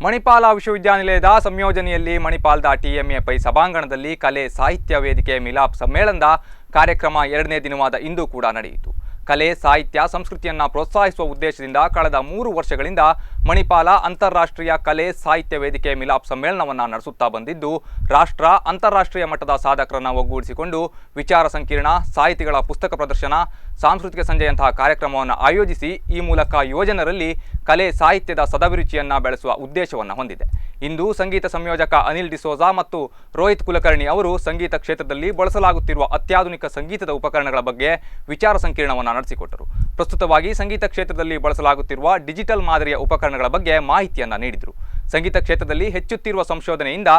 ಮಣಿಪಾಲ ವಿಶ್ವವಿದ್ಯಾನಿಲಯದ ಸಂಯೋಜನೆಯಲ್ಲಿ ಮಣಿಪಾಲದ TMA pi ಸಭಾಂಗಣದಲ್ಲಿ ಕಲೆ ಸಾಹಿತ್ಯ ವೇದಿಕೆ ಮಿಲಾಪ್ ಸಮ್ಮೇಳನದ ಕಾರ್ಯಕ್ರಮ 2ನೇ ದಿನವಾದ ಇಂದು ಕೂಡ ನಡೆಯಿತು. ಕಲೆ ಸಾಹಿತ್ಯ ಸಂಸ್ಕೃತಿಯನ್ನು ಪ್ರೋತ್ಸಾಹಿಸುವ ಉದ್ದೇಶದಿಂದ ಕಳೆದ 3 ವರ್ಷಗಳಿಂದ ಮಣಿಪಾಲ ಅಂತಾರಾಷ್ಟ್ರೀಯ ಕಲೆ ಸಾಹಿತ್ಯ ವೇದಿಕೆ ಮಿಲಾಪ್ ಸಮ್ಮೇಳನವನ್ನು ನಡೆಸುತ್ತಾ ಬಂದಿದ್ದು, ರಾಷ್ಟ್ರ ಅಂತಾರಾಷ್ಟ್ರೀಯ ಮಟ್ಟದ ಸಾಧಕರನ್ನು ಒಗ್ಗೂಡಿಸಿಕೊಂಡು ವಿಚಾರ ಸಂಕಿರಣ, ಸಾಹಿತಿಗಳ ಪುಸ್ತಕ ಪ್ರದರ್ಶನ, ಸಾಂಸ್ಕೃತಿಕ ಸಂಜೆಯಂತಹ ಕಾರ್ಯಕ್ರಮವನ್ನು ಆಯೋಜಿಸಿ ಈ ಮೂಲಕ ಯುವಜನರಲ್ಲಿ ಕಲೆ ಸಾಹಿತ್ಯದ ಸದಭಿರುಚಿಯನ್ನು ಬೆಳೆಸುವ ಉದ್ದೇಶವನ್ನು ಹೊಂದಿದೆ. ಇಂದು ಸಂಗೀತ ಸಂಯೋಜಕ ಅನಿಲ್ ಡಿಸೋಜಾ ಮತ್ತು ರೋಹಿತ್ ಕುಲಕರ್ಣಿ ಅವರು ಸಂಗೀತ ಕ್ಷೇತ್ರದಲ್ಲಿ ಬಳಸಲಾಗುತ್ತಿರುವ ಅತ್ಯಾಧುನಿಕ ಸಂಗೀತದ ಉಪಕರಣಗಳ ಬಗ್ಗೆ ವಿಚಾರ ಸಂಕಿರಣವನ್ನು ನಡೆಸಿಕೊಟ್ಟರು. ಪ್ರಸ್ತುತವಾಗಿ ಸಂಗೀತ ಕ್ಷೇತ್ರದಲ್ಲಿ ಬಳಸಲಾಗುತ್ತಿರುವ ಡಿಜಿಟಲ್ ಮಾದರಿಯ ಉಪಕರಣಗಳ ಬಗ್ಗೆ ಮಾಹಿತಿಯನ್ನು ನೀಡಿದರು. ಸಂಗೀತ ಕ್ಷೇತ್ರದಲ್ಲಿ ಹೆಚ್ಚುತ್ತಿರುವ ಸಂಶೋಧನೆಯಿಂದ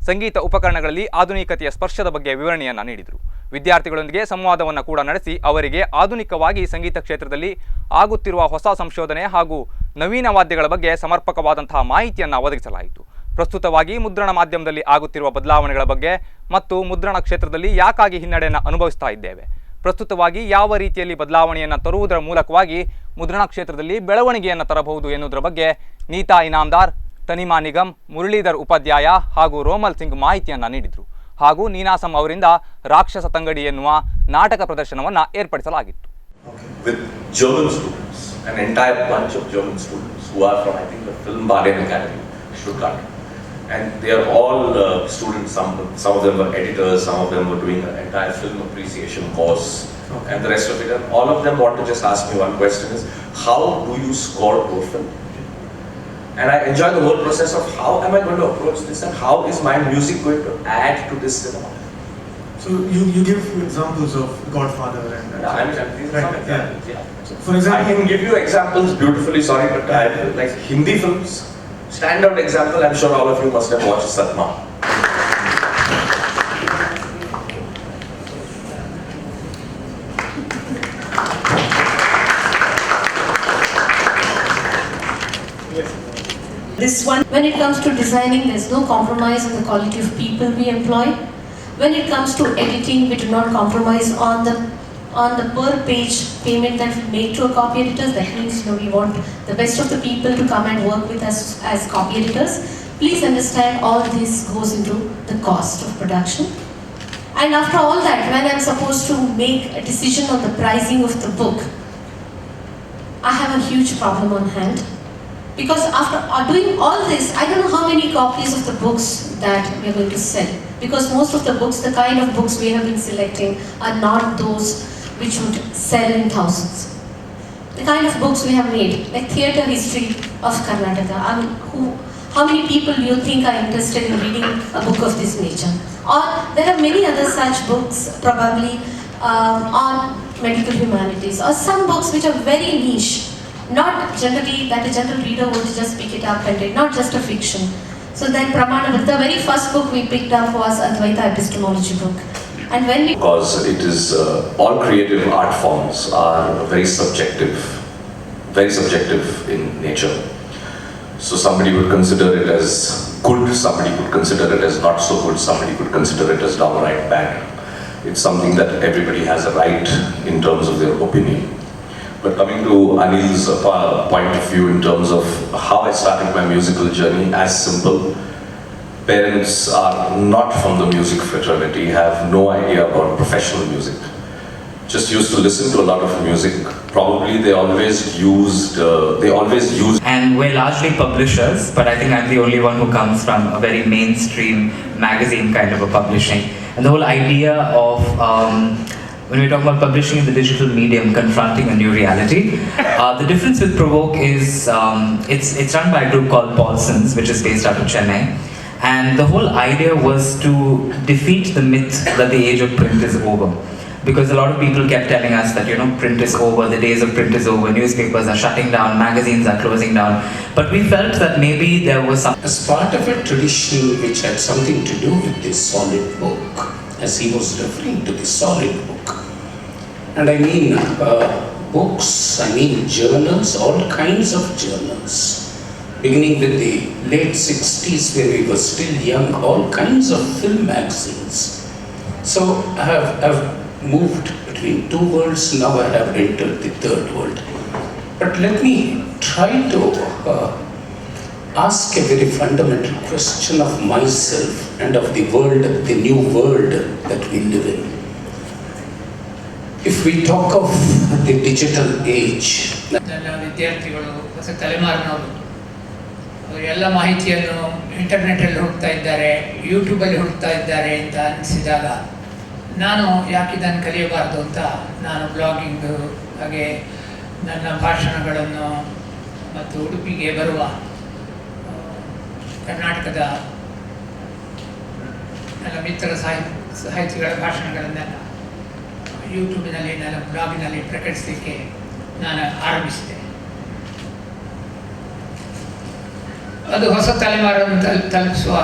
ಸಂಗೀತ ಉಪಕರಣಗಳಲ್ಲಿ ಆಧುನಿಕತೆಯ ಸ್ಪರ್ಶದ ಬಗ್ಗೆ ವಿವರಣೆಯನ್ನು ನೀಡಿದರು. ವಿದ್ಯಾರ್ಥಿಗಳೊಂದಿಗೆ ಸಂವಾದವನ್ನು ಕೂಡ ನಡೆಸಿ ಅವರಿಗೆ ಆಧುನಿಕವಾಗಿ ಸಂಗೀತ ಕ್ಷೇತ್ರದಲ್ಲಿ ಆಗುತ್ತಿರುವ ಹೊಸ ಸಂಶೋಧನೆ ಹಾಗೂ ನವೀನ ವಾದ್ಯಗಳ ಬಗ್ಗೆ ಸಮರ್ಪಕವಾದಂತಹ ಮಾಹಿತಿಯನ್ನು ಒದಗಿಸಲಾಯಿತು. ಪ್ರಸ್ತುತವಾಗಿ ಮುದ್ರಣ ಮಾಧ್ಯಮದಲ್ಲಿ ಆಗುತ್ತಿರುವ ಬದಲಾವಣೆಗಳ ಬಗ್ಗೆ ಮತ್ತು ಮುದ್ರಣ ಕ್ಷೇತ್ರದಲ್ಲಿ ಯಾಕಾಗಿ ಹಿನ್ನಡೆಯನ್ನು ಅನುಭವಿಸ್ತಾ ಇದ್ದೇವೆ, ಪ್ರಸ್ತುತವಾಗಿ ಯಾವ ರೀತಿಯಲ್ಲಿ ಬದಲಾವಣೆಯನ್ನು ತರುವುದರ ಮೂಲಕವಾಗಿ ಮುದ್ರಣ ಕ್ಷೇತ್ರದಲ್ಲಿ ಬೆಳವಣಿಗೆಯನ್ನು ತರಬಹುದು ಎನ್ನುವುದರ ಬಗ್ಗೆ ನೀತಾ ಇನಾಮ್ದಾರ್, ತನಿಮಾ ನಿಗಮ್, ಮುರಳೀಧರ್ ಉಪಾಧ್ಯಾಯ ಹಾಗೂ ರೋಮಲ್ ಸಿಂಗ್ ಮಾಹಿತಿಯನ್ನು ನೀಡಿದರು. ಹಾಗೂ ನೀನಾಸಂ ಅವರಿಂದ ರಾಕ್ಷಸ ತಂಗಡಿ ಎನ್ನುವ ನಾಟಕ ಪ್ರದರ್ಶನವನ್ನು ಏರ್ಪಡಿಸಲಾಗಿತ್ತು. With German students, an entire bunch of German students who are from, I think, the Film Baden Academy, Stuttgart, and they are all students. Some of them were editors, some of them were doing an entire film appreciation course, and the rest of it. And all of them want to just ask me one question: is how do you score to a film? And I enjoy the whole process of how am I going to approach this, and how is my music going to add to this cinema. So you give examples of Godfather and Yeah. So for example, I can give you examples beautifully. Sorry, but I like Hindi films. Standout example, I'm sure all of you must have watched Satma. This one, when it comes to designing, there's no compromise on the quality of people we employ. When it comes to editing, we do not compromise on the per page payment that we make to a copy editors. That means, we want the best of the people to come and work with us as copy editors. Please understand, all this goes into the cost of production. And after all that, when I'm supposed to make a decision on the pricing of the book, I have a huge problem on hand. Because after doing all this, I don't know how many copies of the books that we are going to sell. Because most of the books, the kind of books we have been selecting are not those which would sell in thousands. The kind of books we have made, like Theatre History of Karnataka. I mean, how many people do you think are interested in reading a book of this nature? Or there are many other such books, probably on medical humanities, or some books which are very niche. Not generally that a general reader would just pick it up and read, not just a fiction. So then Pramana, the very first book we picked up was Advaita Epistemology book. And when we... Because it is, all creative art forms are very subjective in nature. So somebody would consider it as good, somebody could consider it as not so good, somebody could consider it as downright bad. It's something that everybody has a right in terms of their opinion. But coming to Anil's point of view in terms of how I started my musical journey, as simple. Parents are not from the music fraternity, have no idea about professional music. Just used to listen to a lot of music. Probably they always used. And we're largely publishers, but I think I'm the only one who comes from a very mainstream magazine kind of a publishing. And the whole idea of when we talk about publishing in the digital medium, confronting a new reality, the difference with Provoke is it's run by a group called Paulsons, which is based out of Chennai. And the whole idea was to defeat the myth that the age of print is over. Because a lot of people kept telling us that, print is over, the days of print is over, newspapers are shutting down, magazines are closing down. But we felt that maybe there was some... As part of a tradition which had something to do with this solid book, as he was referring to the solid book. And I mean books, I mean journals, all kinds of journals. Beginning with the late 60s when we were still young, all kinds of film magazines. So I have moved between two worlds, now I have entered the third world. But let me try to ask a very fundamental question of myself and of the world, the new world that we live in. If we talk of the digital age, ನನ್ನ ವಿದ್ಯಾರ್ಥಿಗಳು ಹೊಸ ತಲೆಮಾರಿನವರು ಅವರು ಎಲ್ಲ ಮಾಹಿತಿಯನ್ನು ಇಂಟರ್ನೆಟ್ಟಲ್ಲಿ ಹುಡುಕ್ತಾ ಇದ್ದಾರೆ, ಯೂಟ್ಯೂಬಲ್ಲಿ ಹುಡುಕ್ತಾ ಇದ್ದಾರೆ ಅಂತ ಅನಿಸಿದಾಗ ನಾನು ಯಾಕೆ ಇದನ್ನು ಕಲಿಯಬಾರ್ದು ಅಂತ ನಾನು ಬ್ಲಾಗಿಂಗು, ಹಾಗೆ ನನ್ನ ಭಾಷಣಗಳನ್ನು ಮತ್ತು ಉಡುಪಿಗೆ ಬರುವ ಕರ್ನಾಟಕದ ನನ್ನ ಮಿತ್ರ ಸಾಹಿತಿಗಳ ಭಾಷಣಗಳನ್ನೆಲ್ಲ ಯೂಟ್ಯೂಬಿನಲ್ಲಿ ನನ್ನ ಬ್ಲಾಗಿನಲ್ಲಿ ಪ್ರಕಟಿಸಲಿಕ್ಕೆ ನಾನು ಆರಂಭಿಸಿದೆ. ಅದು ಹೊಸ ತಲೆಮಾರನ್ನು ತಲುಪುವ